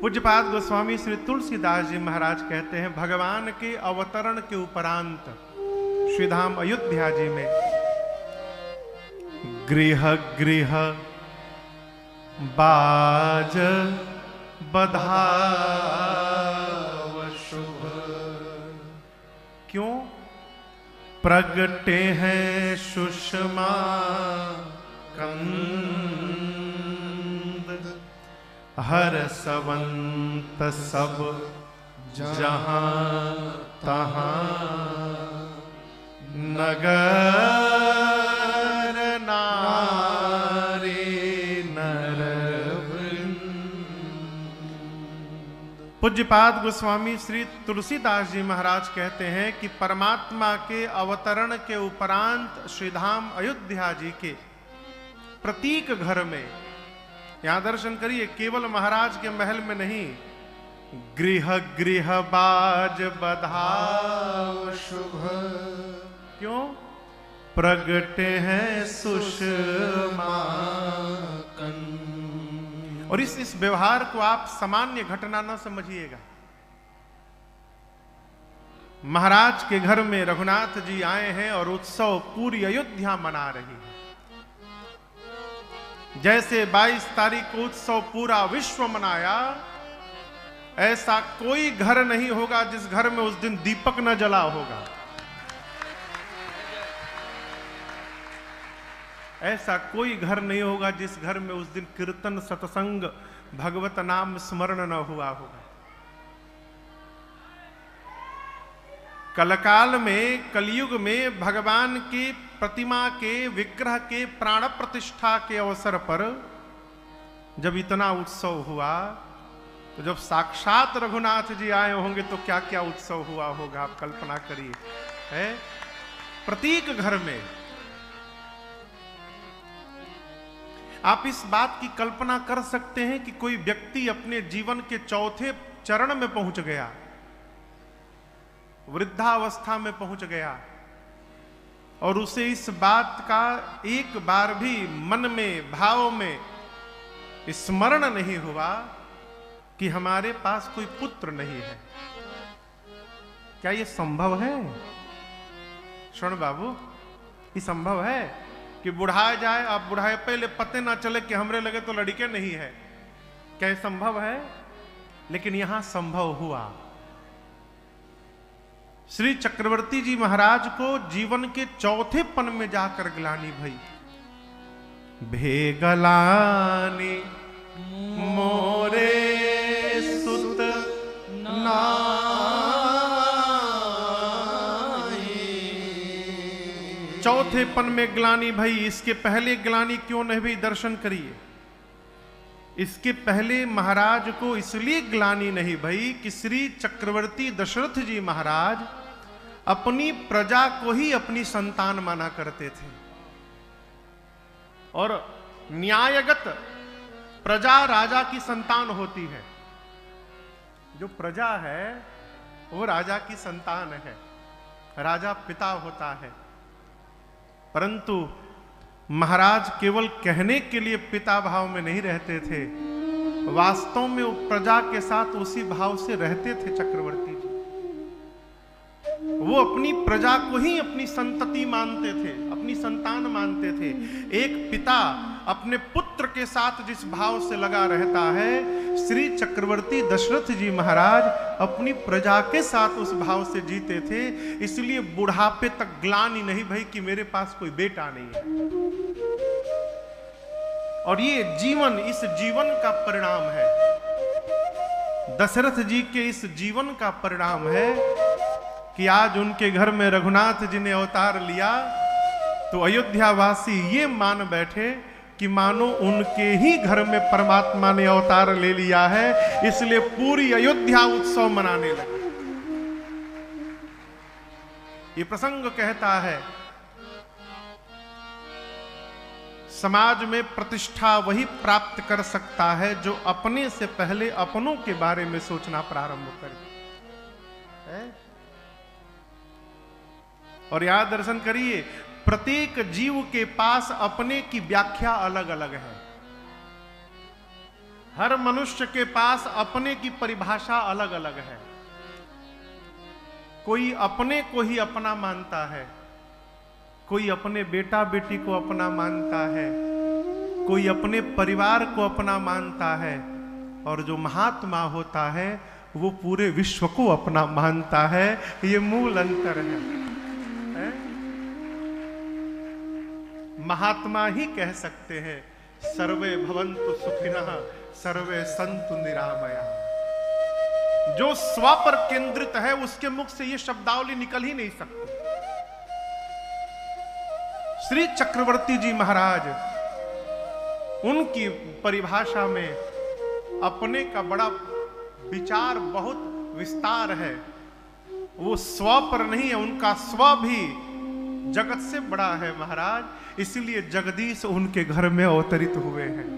पूज्यपाद गोस्वामी श्री तुलसीदास जी महाराज कहते हैं, भगवान के अवतरण के उपरांत श्रीधाम अयोध्या जी में गृह गृह बाज बधाव शुभ। क्यों? प्रगटे हैं सुषमा कंद, हर्षवंत सब जहां तहां, नगर नारी नर वृंद। पूज्यपाद गोस्वामी श्री तुलसीदास जी महाराज कहते हैं कि परमात्मा के अवतरण के उपरांत श्रीधाम अयोध्या जी के प्रतीक घर में, यहां दर्शन करिए, केवल महाराज के महल में नहीं, गृह गृह बाज बधाव शुभ। क्यों? प्रगटे हैं सुषमा कंद। और इस व्यवहार को आप सामान्य घटना न समझिएगा। महाराज के घर में रघुनाथ जी आए हैं और उत्सव पूरी अयोध्या मना रही है। जैसे 22 तारीख को उत्सव पूरा विश्व मनाया, ऐसा कोई घर नहीं होगा जिस घर में उस दिन दीपक न जला होगा। ऐसा कोई घर नहीं होगा जिस घर में उस दिन कीर्तन सत्संग भगवत नाम स्मरण न हुआ होगा। कलकाल में, कलयुग में भगवान की प्रतिमा के विग्रह के प्राण प्रतिष्ठा के अवसर पर जब इतना उत्सव हुआ, तो जब साक्षात रघुनाथ जी आए होंगे तो क्या क्या उत्सव हुआ होगा, आप कल्पना करिए। है प्रतीक घर में आप इस बात की कल्पना कर सकते हैं कि कोई व्यक्ति अपने जीवन के चौथे चरण में पहुंच गया, वृद्धावस्था में पहुंच गया, और उसे इस बात का एक बार भी मन में, भाव में स्मरण नहीं हुआ कि हमारे पास कोई पुत्र नहीं है। क्या यह संभव है? स्वर्ण बाबू, ये संभव है कि बुढ़ा जाए, आप बुढ़ाए पहले पते ना चले कि हमरे लगे तो लड़के नहीं है? क्या यह संभव है? लेकिन यहां संभव हुआ। श्री चक्रवर्ती जी महाराज को जीवन के चौथे पन में जाकर ग्लानि भई। भेगलानी मोरे सुत नाई। चौथे पन में ग्लानि भई। इसके पहले ग्लानि क्यों नहीं भई, दर्शन करिए। इसके पहले महाराज को इसलिए ग्लानि नहीं भई कि श्री चक्रवर्ती दशरथ जी महाराज अपनी प्रजा को ही अपनी संतान माना करते थे, और न्यायगत प्रजा राजा की संतान होती है। जो प्रजा है वो राजा की संतान है, राजा पिता होता है। परंतु महाराज केवल कहने के लिए पिता भाव में नहीं रहते थे, वास्तव में वो प्रजा के साथ उसी भाव से रहते थे। चक्रवर्ती जी वो अपनी प्रजा को ही अपनी संतति मानते थे, अपनी संतान मानते थे। एक पिता अपने पुत्र के साथ जिस भाव से लगा रहता है, श्री चक्रवर्ती दशरथ जी महाराज अपनी प्रजा के साथ उस भाव से जीते थे। इसलिए बुढ़ापे तक ग्लानि नहीं भई कि मेरे पास कोई बेटा नहीं है। और ये जीवन, इस जीवन का परिणाम है, दशरथ जी के इस जीवन का परिणाम है कि आज उनके घर में रघुनाथ जी ने अवतार लिया तो अयोध्यावासी ये मान बैठे कि मानो उनके ही घर में परमात्मा ने अवतार ले लिया है, इसलिए पूरी अयोध्या उत्सव मनाने लगे। ये प्रसंग कहता है, समाज में प्रतिष्ठा वही प्राप्त कर सकता है जो अपने से पहले अपनों के बारे में सोचना प्रारंभ करे। और यहां दर्शन करिए, प्रत्येक जीव के पास अपने की व्याख्या अलग अलग है। हर मनुष्य के पास अपने की परिभाषा अलग अलग है। कोई अपने को ही अपना मानता है, कोई अपने बेटा बेटी को अपना मानता है, कोई अपने परिवार को अपना मानता है, और जो महात्मा होता है वो पूरे विश्व को अपना मानता है। ये मूल अंतर है? महात्मा ही कह सकते हैं सर्वे भवन्तु सुखिनः सर्वे सन्तु निरामया। जो स्व पर केंद्रित है उसके मुख से ये शब्दावली निकल ही नहीं सकती। श्री चक्रवर्ती जी महाराज, उनकी परिभाषा में अपने का बड़ा विचार बहुत विस्तार है। वो स्व पर नहीं है, उनका स्व भी जगत से बड़ा है महाराज, इसलिए जगदीश उनके घर में अवतरित हुए हैं।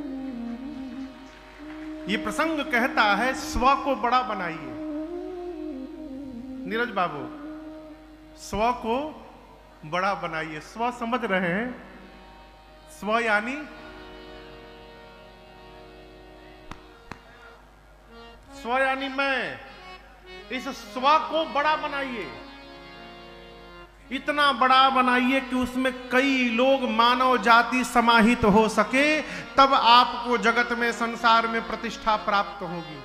ये प्रसंग कहता है स्व को बड़ा बनाइए। नीरज बाबू, स्व को बड़ा बनाइए। स्व समझ रहे हैं? स्व यानी मैं। इस स्व को बड़ा बनाइए, इतना बड़ा बनाइए कि उसमें कई लोग मानव जाति समाहित हो सके, तब आपको जगत में संसार में प्रतिष्ठा प्राप्त होगी।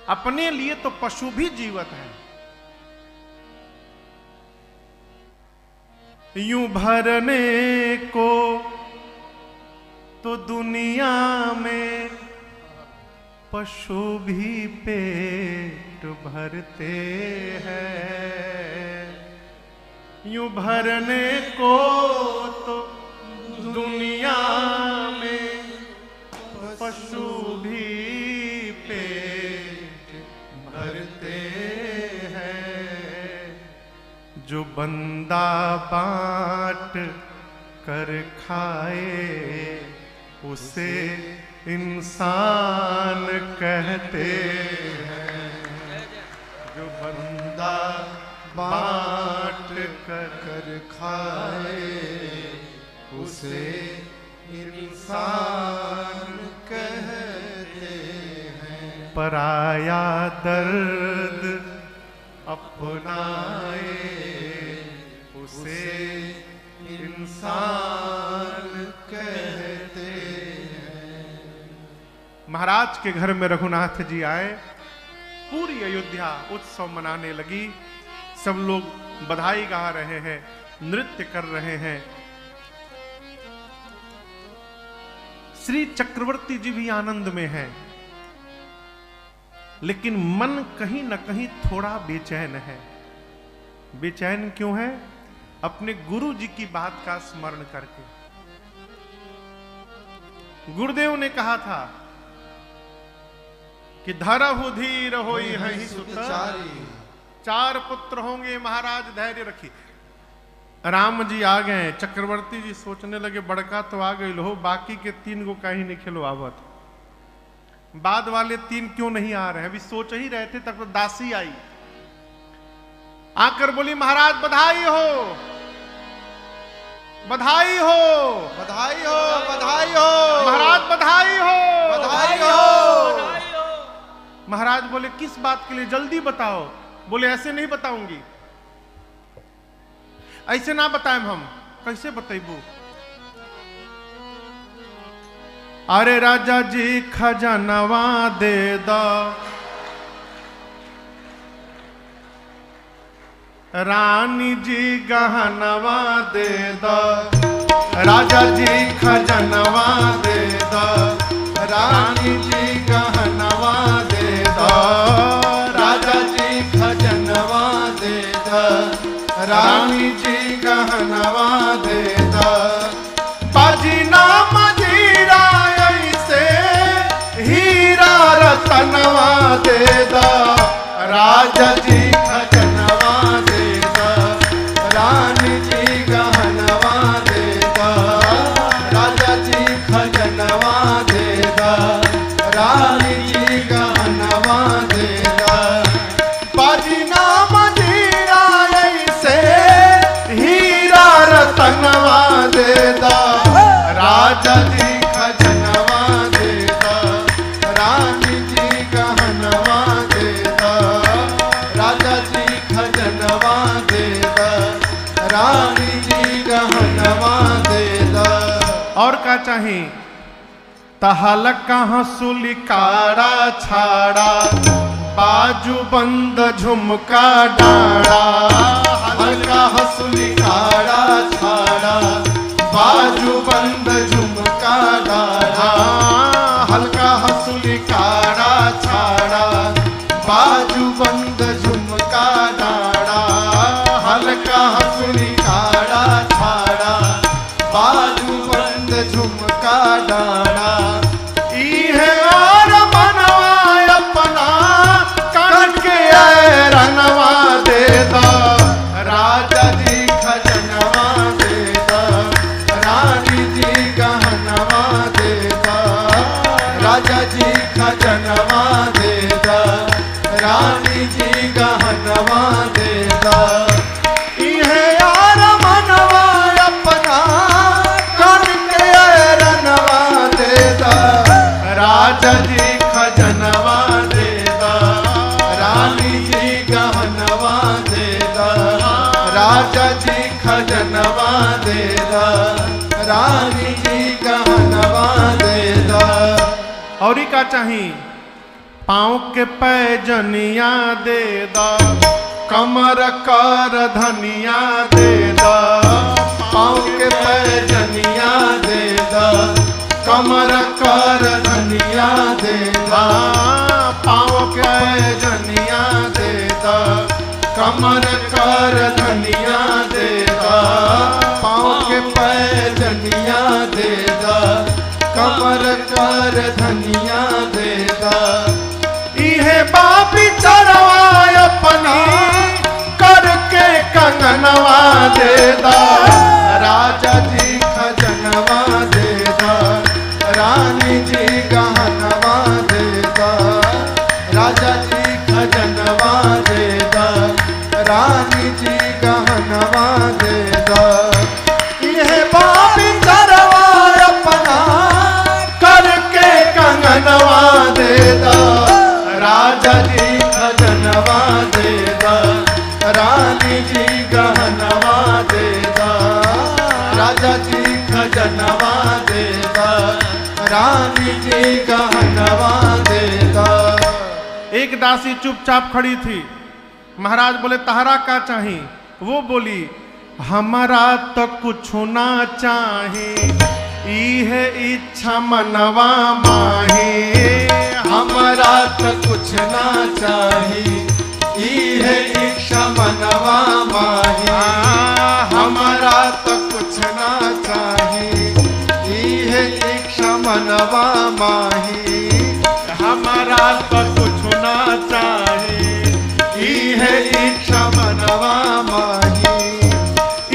अपने लिए तो पशु भी जीवित है। यूं भरने को तो दुनिया में पशु भी पेट भरते हैं। यूं भरने को तो दुनिया में पशु भी पेट भरते हैं। जो बंदा बांट कर खाए उसे इंसान कहते हैं। जो बंदा बांट कर खाए उसे इंसान कहते हैं। पराया दर्द अपनाए उसे इंसान कहते हैं। महाराज के घर में रघुनाथ जी आए, पूरी अयोध्या उत्सव मनाने लगी। सब लोग बधाई गा रहे हैं, नृत्य कर रहे हैं। श्री चक्रवर्ती जी भी आनंद में हैं, लेकिन मन कहीं न कहीं थोड़ा बेचैन है। बेचैन क्यों है? अपने गुरु जी की बात का स्मरण करके। गुरुदेव ने कहा था कि धरहु धीर होई हहि सुत, चार पुत्र होंगे महाराज धैर्य रखिए। राम जी आ गए, चक्रवर्ती जी सोचने लगे बड़का तो आ गई लो, बाकी के 3 को कहीं नहीं खिलो आवत, बाद वाले 3 क्यों नहीं आ रहे हैं? अभी सोच ही रहे थे तब तो दासी आई, आकर बोली महाराज बधाई हो, बधाई हो, बधाई हो, बधाई हो महाराज, बधाई हो, बधाई हो। महाराज बोले किस बात के लिए, जल्दी बताओ। बोले ऐसे नहीं बताऊंगी, ऐसे ना बताएं हम। कैसे बतेबू? अरे राजा जी खजानवा दे दो, रानी जी गहनवा दे दो, राजा जी खजानवा दे दो, रानी जी गहनवा दे दो, राजा जी खजानवा दे दो, रानी जी गहनवा दे दो। बाजी नाम जीरा ऐसे हीरा रतनवा दे दो, राजा जी खजानवा दे दो, रानी जी गहनवा दे दो, राजा जी खजानवा दे दो, रानी जी गहनवा दे दो। बाजी नाम जीरा ऐसे हीरा रतनवा दे दो, राजा जी खजानवा दे दो, चाही तहल कहाँ सुलिकारा छाड़ा बाजू बंद झुमका डाड़ा हल्का हसुलिकारा छाड़ा बाजू बंद झुमका डाढ़ा हल्का हसुलिकारा छाड़ा बाजू बंद झुमका डाढ़ा हल्का हसुलिकारा छाड़ा बाजू बंद झुमका डाढ़ा इहे और मनवा अपना करके रनवा दे दा राजा जी खजनवा देता रानी जी गहनवा देता राजा जी खजनवा देता रानी जी गहनवा देता इहे और मनवा अपना करके रनवा देता राजा जी खजनवा देता रानी जी गहनवा देता राजा जी खजनवा देता रानी जी गहनवा देता और ही का चाही पाँव के पैजनिया दे दा कमर कर धनिया दे दा पाँव के पैजनिया दे दा कमर कर धनिया दे दा पाँव के पैजनिया दे दा कमर कर धनिया दे दा पाँव के पैजनिया दे दा कमर कर धनिया दे दा इहे बापी चढ़वा अपनी करके कंगनवा दे दा राजा जी खजनवा देता रानी जी गहनवा देता राजा जी खजनवा देता रानी जी गहनवा देता इहे बापी चढ़वा अपना करके कंगनवा दे दा राजा जी खजनवा देता रानी जी गहनवा देता राजा जी खजनवा देता रानी जी गहनवा देता एक दासी चुपचाप खड़ी थी। महाराज बोले तहरा का चाही? वो बोली हमारा तो कुछ ना चाहे इहे इच्छा मनवा माहे हमारा तो कुछ ना चाही इहे इच्छा मनवा माही हमारा तो कुछ ना चाही इहे इच्छा मनवा माही हमारा तो कुछ ना चाहे इहे इच्छा मनवा माही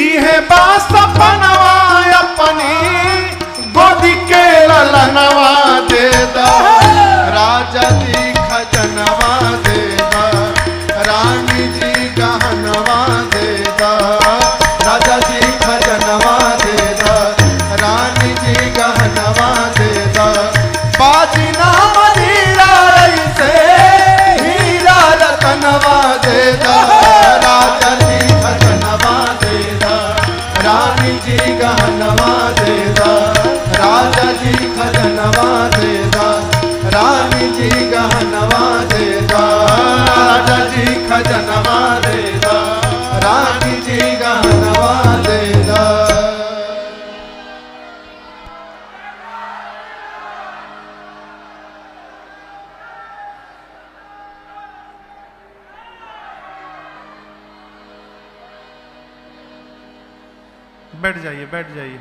इहे बास बनवा अपनी गोदी के ललनवा दे दा राजा जी खजनवा देता रानी जी गहनवा देता राजा जी खजनवा देता रानी जी गहनवा देता बाजी नाम हीरा से हीरा रतनवा देता राजा जी खजनवा देता रानी जी गहनवा देता राजा जी खजनवा देता रानी जी गहनवा देता राजा जी खजनवा देता रानी जी गहनवा देता बैठ जाइए बैठ जाइए।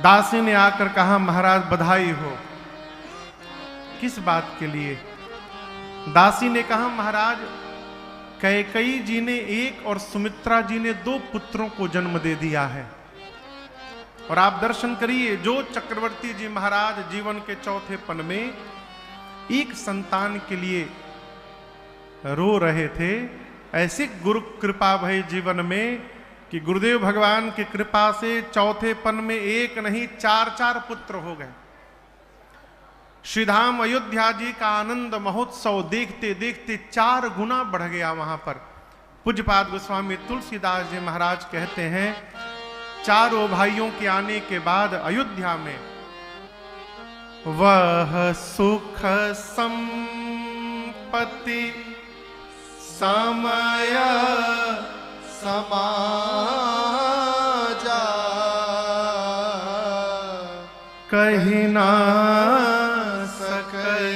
दासी ने आकर कहा महाराज बधाई हो। किस बात के लिए? दासी ने कहा महाराज कैकेयी जी ने एक और सुमित्रा जी ने 2 पुत्रों को जन्म दे दिया है और आप दर्शन करिए जो चक्रवर्ती जी महाराज जीवन के चौथे पन में एक संतान के लिए रो रहे थे, ऐसी गुरु कृपा भई जीवन में कि गुरुदेव भगवान की कृपा से चौथे पन में एक नहीं 4 पुत्र हो गए। श्रीधाम अयोध्या जी का आनंद महोत्सव देखते देखते 4 गुना बढ़ गया। वहां पर पूज्यपाद गोस्वामी तुलसीदास जी महाराज कहते हैं चारों भाइयों के आने के बाद अयोध्या में वह सुख संपत्ति समय समाजा कहीं ना सकै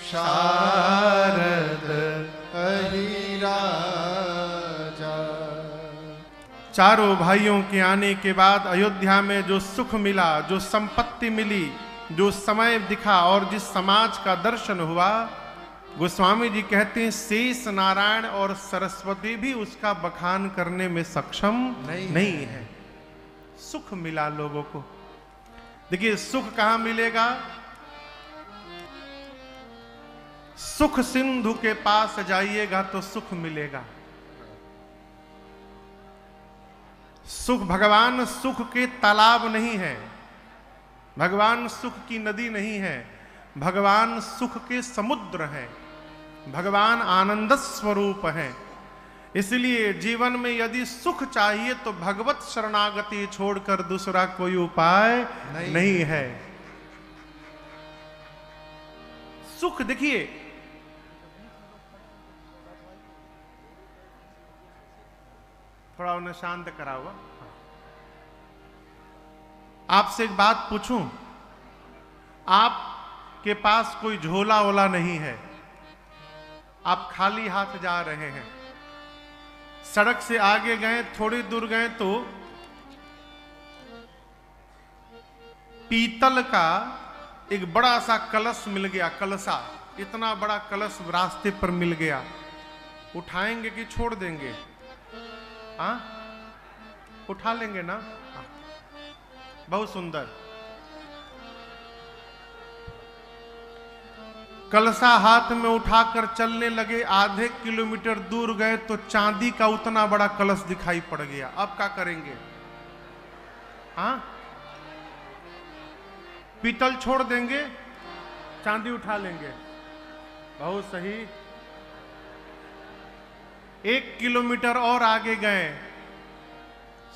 शारद अहिराजा। चारों भाइयों के आने के बाद अयोध्या में जो सुख मिला, जो संपत्ति मिली, जो समय दिखा और जिस समाज का दर्शन हुआ, गोस्वामी जी कहते हैं शेष नारायण और सरस्वती भी उसका बखान करने में सक्षम नहीं है। सुख मिला लोगों को। देखिए सुख कहां मिलेगा? सुख सिंधु के पास जाइएगा तो सुख मिलेगा। सुख भगवान सुख के तालाब नहीं है, भगवान सुख की नदी नहीं है, भगवान सुख के समुद्र है, भगवान आनंद स्वरूप है। इसलिए जीवन में यदि सुख चाहिए तो भगवत शरणागति छोड़कर दूसरा कोई उपाय नहीं है। सुख देखिए, थोड़ा उन्हें शांत करा हुआ। आपसे एक बात पूछूं, आपके पास कोई झोला वोला नहीं है, आप खाली हाथ जा रहे हैं, सड़क से आगे गए, थोड़ी दूर गए तो पीतल का एक बड़ा सा कलश मिल गया, कलशा, इतना बड़ा कलश रास्ते पर मिल गया, उठाएंगे कि छोड़ देंगे? हाँ, उठा लेंगे ना? बहुत सुंदर। कलशा हाथ में उठाकर चलने लगे, आधे किलोमीटर दूर गए तो चांदी का उतना बड़ा कलश दिखाई पड़ गया। अब क्या करेंगे? हाँ, पीतल छोड़ देंगे, चांदी उठा लेंगे। बहुत सही। 1 किलोमीटर और आगे गए,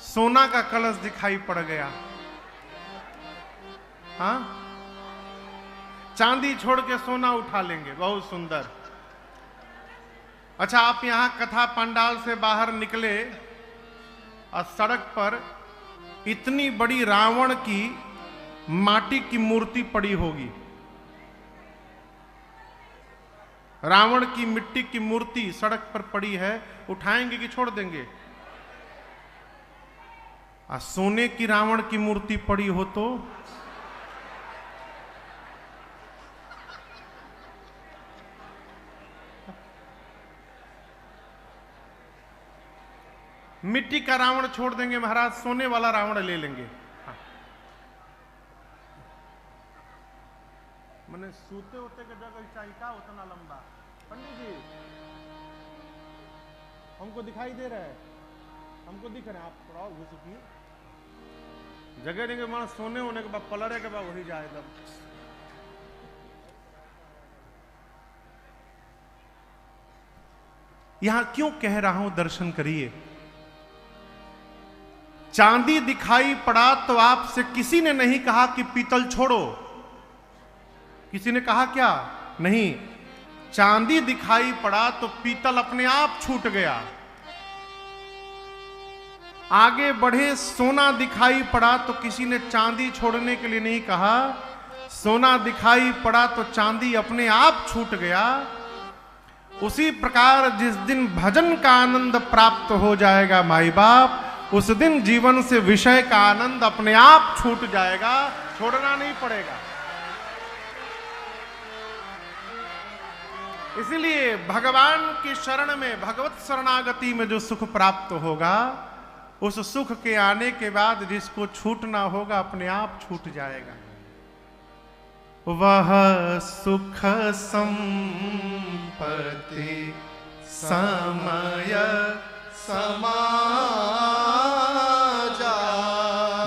सोना का कलश दिखाई पड़ गया। हाँ, चांदी छोड़ के सोना उठा लेंगे। बहुत सुंदर। अच्छा, आप यहां कथा पंडाल से बाहर निकले और सड़क पर इतनी बड़ी रावण की माटी की मूर्ति पड़ी होगी, रावण की मिट्टी की मूर्ति सड़क पर पड़ी है, उठाएंगे कि छोड़ देंगे? सोने की रावण की मूर्ति पड़ी हो तो मिट्टी का रावण छोड़ देंगे महाराज, सोने वाला रावण ले लेंगे। हाँ। मैंने सूते होते के जगह चाहिए का उतना लंबा? पंडित जी हमको दिखाई दे रहा है, हमको दिख रहा है, आप थोड़ा घुसकी जगह देंगे, मान सोने होने के बाद पलड़े के बाद वही जाए तब। यहां क्यों कह रहा हूं, दर्शन करिए। चांदी दिखाई पड़ा तो आपसे किसी ने नहीं कहा कि पीतल छोड़ो, किसी ने कहा क्या? नहीं। चांदी दिखाई पड़ा तो पीतल अपने आप छूट गया। आगे बढ़े, सोना दिखाई पड़ा तो किसी ने चांदी छोड़ने के लिए नहीं कहा, सोना दिखाई पड़ा तो चांदी अपने आप छूट गया। उसी प्रकार जिस दिन भजन का आनंद प्राप्त हो जाएगा माई बाप, उस दिन जीवन से विषय का आनंद अपने आप छूट जाएगा, छोड़ना नहीं पड़ेगा। इसलिए भगवान की शरण में, भगवत शरणागति में जो सुख प्राप्त होगा, उस सुख के आने के बाद जिसको छूटना होगा अपने आप छूट जाएगा। वह सुख संपत्ति समय समाजा।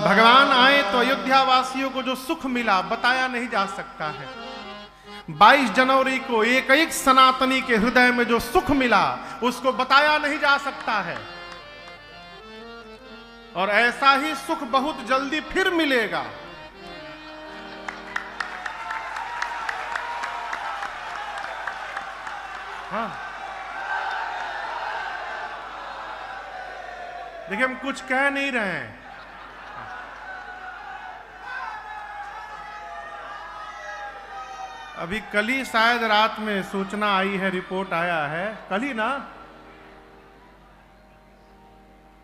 भगवान आए तो अयोध्या वासियों को जो सुख मिला बताया नहीं जा सकता है। 22 जनवरी को एक एक सनातनी के हृदय में जो सुख मिला उसको बताया नहीं जा सकता है। और ऐसा ही सुख बहुत जल्दी फिर मिलेगा। हाँ, देखिए हम कुछ कह नहीं रहे हैं, अभी कल ही शायद रात में सूचना आई है, रिपोर्ट आया है, कल ही ना,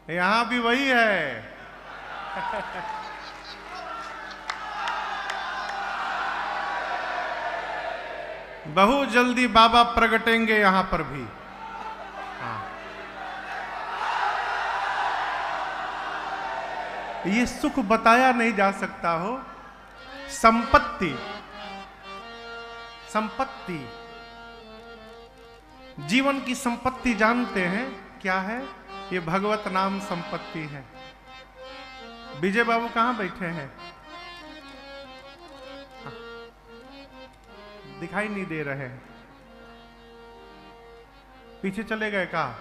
यहां भी वही है। बहुत जल्दी बाबा प्रगटेंगे यहां पर भी। हाँ। ये सुख बताया नहीं जा सकता हो। संपत्ति, संपत्ति, जीवन की संपत्ति जानते हैं क्या है? ये भगवत नाम संपत्ति है। विजय बाबू कहां बैठे हैं? हाँ। दिखाई नहीं दे रहे हैं, पीछे चले गए कहा?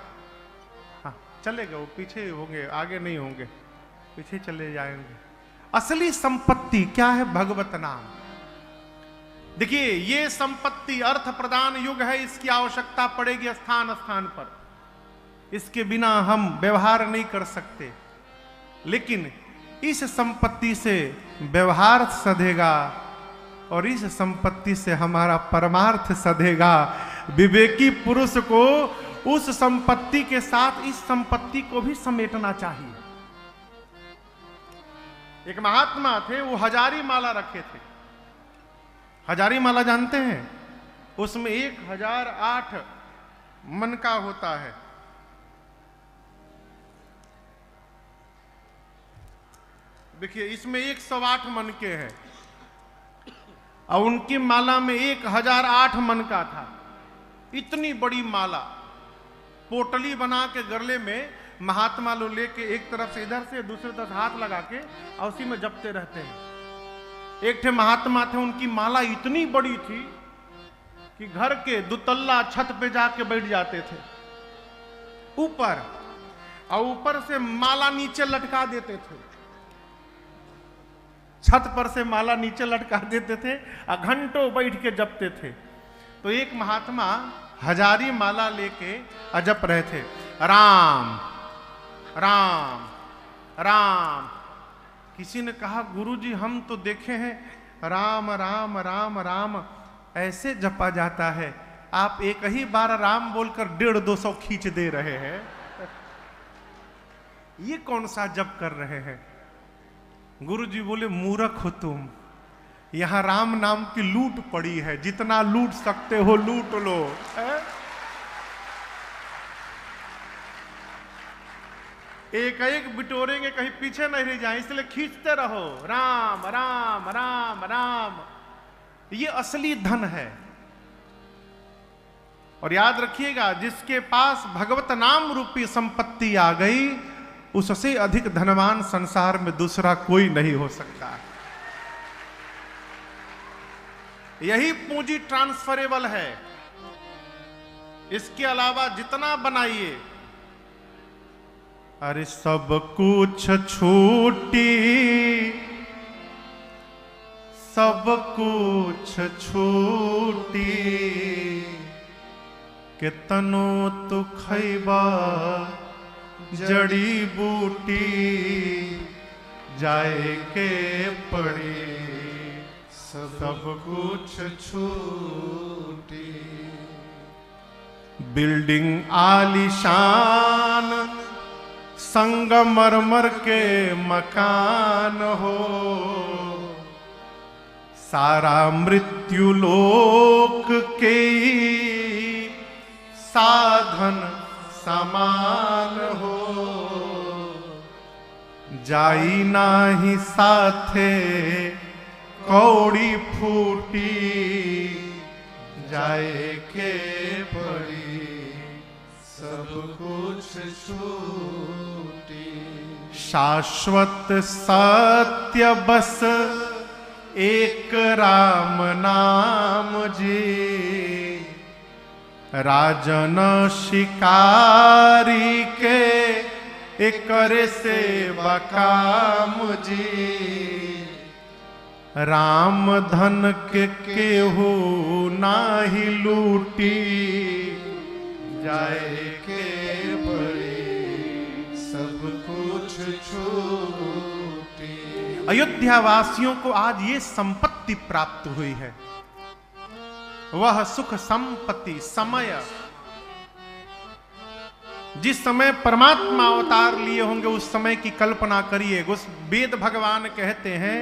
हाँ चले गए, वो पीछे होंगे, आगे नहीं होंगे, पीछे चले जाएंगे। असली संपत्ति क्या है? भगवत नाम। देखिए ये संपत्ति अर्थ प्रदान युग है, इसकी आवश्यकता पड़ेगी स्थान स्थान पर, इसके बिना हम व्यवहार नहीं कर सकते। लेकिन इस संपत्ति से व्यवहार सधेगा और इस संपत्ति से हमारा परमार्थ सधेगा। विवेकी पुरुष को उस संपत्ति के साथ इस संपत्ति को भी समेटना चाहिए। एक महात्मा थे, वो हजारी माला रखे थे। हजारी माला जानते हैं? उसमें 1008 मन का होता है। देखिए इसमें 108 मन के हैं और उनकी माला में 1008 मन का था। इतनी बड़ी माला पोटली बना के गरले में महात्मा लोग लेके एक तरफ से इधर से दूसरी तरफ हाथ लगा के और उसी में जपते रहते हैं। एक थे महात्मा थे, उनकी माला इतनी बड़ी थी कि घर के दुतल्ला छत पे जाके बैठ जाते थे ऊपर, और ऊपर से माला नीचे लटका देते थे। छत पर से माला नीचे लटका देते थे और घंटों बैठ के जपते थे। तो एक महात्मा हजारी माला लेके जप रहे थे, राम राम राम। किसी ने कहा गुरुजी हम तो देखे हैं राम राम राम राम ऐसे जपा जाता है, आप एक ही बार राम बोलकर 150-200 खींच दे रहे हैं, ये कौन सा जप कर रहे हैं? गुरुजी बोले मूर्ख हो तुम, यहां राम नाम की लूट पड़ी है, जितना लूट सकते हो लूट लो। एक एक बिटोरेंगे, कहीं पीछे नहीं रह जाए, इसलिए खींचते रहो राम राम राम राम। ये असली धन है। और याद रखिएगा, जिसके पास भगवत नाम रूपी संपत्ति आ गई उससे अधिक धनवान संसार में दूसरा कोई नहीं हो सकता। यही पूंजी ट्रांसफरेबल है। इसके अलावा जितना बनाइए, अरे सब कुछ छूटी, सब कुछ छूटी, कितनो तू खैबा जड़ी बूटी, जाए के पड़ी सब कुछ छूटी। बिल्डिंग आलीशान संगमरमर के मकान हो, सारा मृत्यु लोक के साधन समान हो, जाई नाही साथे कौड़ी फूटी, जाए के पड़ी सब कुछ छूटी। शाश्वत सत्य बस एक राम नाम जी, राजन शिकारी के एक करे सेवा काम जी। राम धन के केहू नाही लूटी, जाए के पड़ी सब कुछ छूटी। अयोध्या वासियों को आज ये संपत्ति प्राप्त हुई है, वह सुख संपत्ति समय। जिस समय परमात्मा अवतार लिए होंगे उस समय की कल्पना करिए। उस वेद भगवान कहते हैं,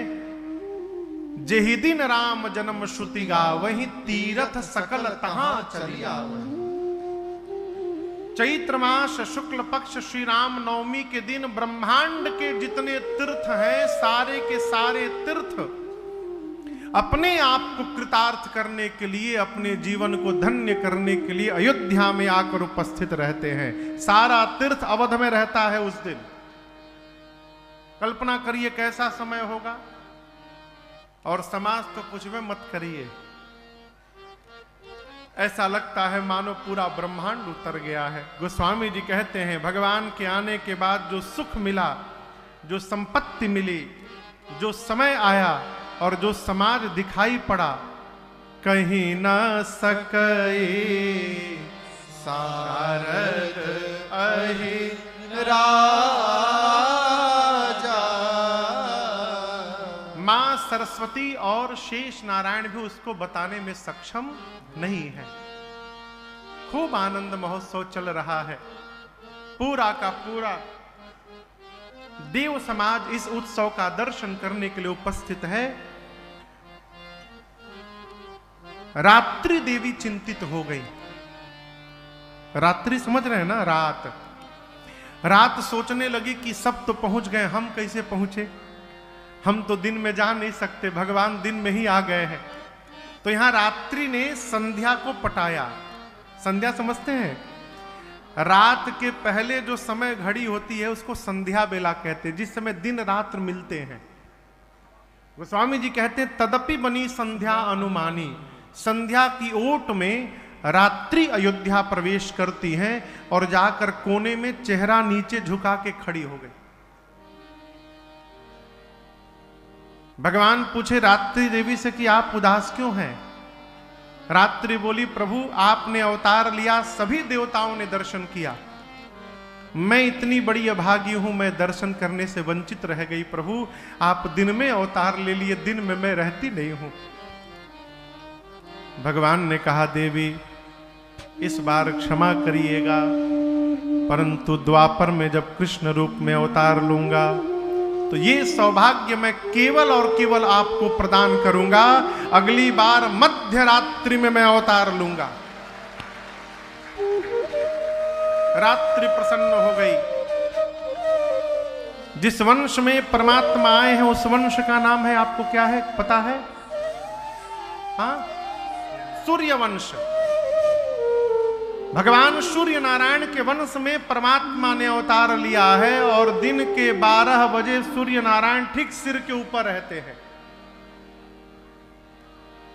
जेहि दिन राम जन्म श्रुति गा, वही तीरथ सकल तहां चलिया। चैत्र मास शुक्ल पक्ष श्री राम नवमी के दिन ब्रह्मांड के जितने तीर्थ हैं, सारे के सारे तीर्थ अपने आप को कृतार्थ करने के लिए, अपने जीवन को धन्य करने के लिए अयोध्या में आकर उपस्थित रहते हैं। सारा तीर्थ अवध में रहता है उस दिन। कल्पना करिए कैसा समय होगा। और समाज तो कुछ में मत करिए, ऐसा लगता है मानो पूरा ब्रह्मांड उतर गया है। गोस्वामी जी कहते हैं, भगवान के आने के बाद जो सुख मिला, जो संपत्ति मिली, जो समय आया और जो समाज दिखाई पड़ा, कहीं न सके सारथ अहि राजा। मां सरस्वती और शेष नारायण भी उसको बताने में सक्षम नहीं है। खूब आनंद महोत्सव चल रहा है, पूरा का पूरा देव समाज इस उत्सव का दर्शन करने के लिए उपस्थित है। रात्रि देवी चिंतित हो गई। रात्रि समझ रहे हैं ना, रात। रात सोचने लगी कि सब तो पहुंच गए, हम कैसे पहुंचे? हम तो दिन में जा नहीं सकते, भगवान दिन में ही आ गए हैं। तो यहां रात्रि ने संध्या को पटाया। संध्या समझते हैं? रात के पहले जो समय घड़ी होती है उसको संध्या बेला कहते हैं, जिस समय दिन रात मिलते हैं। गोस्वामी जी कहते हैं, तदपि बनी संध्या अनुमानी। संध्या की ओट में रात्रि अयोध्या प्रवेश करती हैं और जाकर कोने में चेहरा नीचे झुका के खड़ी हो गई। भगवान पूछे रात्रि देवी से कि आप उदास क्यों हैं? रात्रि बोली, प्रभु आपने अवतार लिया, सभी देवताओं ने दर्शन किया, मैं इतनी बड़ी अभागी हूं, मैं दर्शन करने से वंचित रह गई। प्रभु आप दिन में अवतार ले लिए, दिन में मैं रहती नहीं हूं। भगवान ने कहा, देवी इस बार क्षमा करिएगा, परंतु द्वापर में जब कृष्ण रूप में अवतार लूंगा तो ये सौभाग्य मैं केवल और केवल आपको प्रदान करूंगा, अगली बार मध्य रात्रि में मैं अवतार लूंगा। रात्रि प्रसन्न हो गई। जिस वंश में परमात्मा आए हैं उस वंश का नाम है, आपको क्या है पता है? हाँ, सूर्य वंश। भगवान सूर्य नारायण के वंश में परमात्मा ने अवतार लिया है और दिन के 12 बजे सूर्य नारायण ठीक सिर के ऊपर रहते हैं।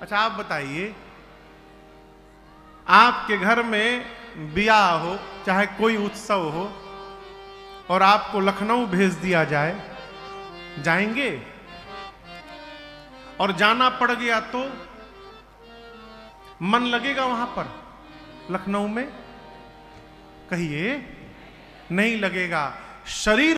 अच्छा आप बताइए, आपके घर में ब्याह हो, चाहे कोई उत्सव हो, और आपको लखनऊ भेज दिया जाए, जाएंगे? और जाना पड़ गया तो मन लगेगा वहां पर लखनऊ में? कहिए, नहीं लगेगा। शरीर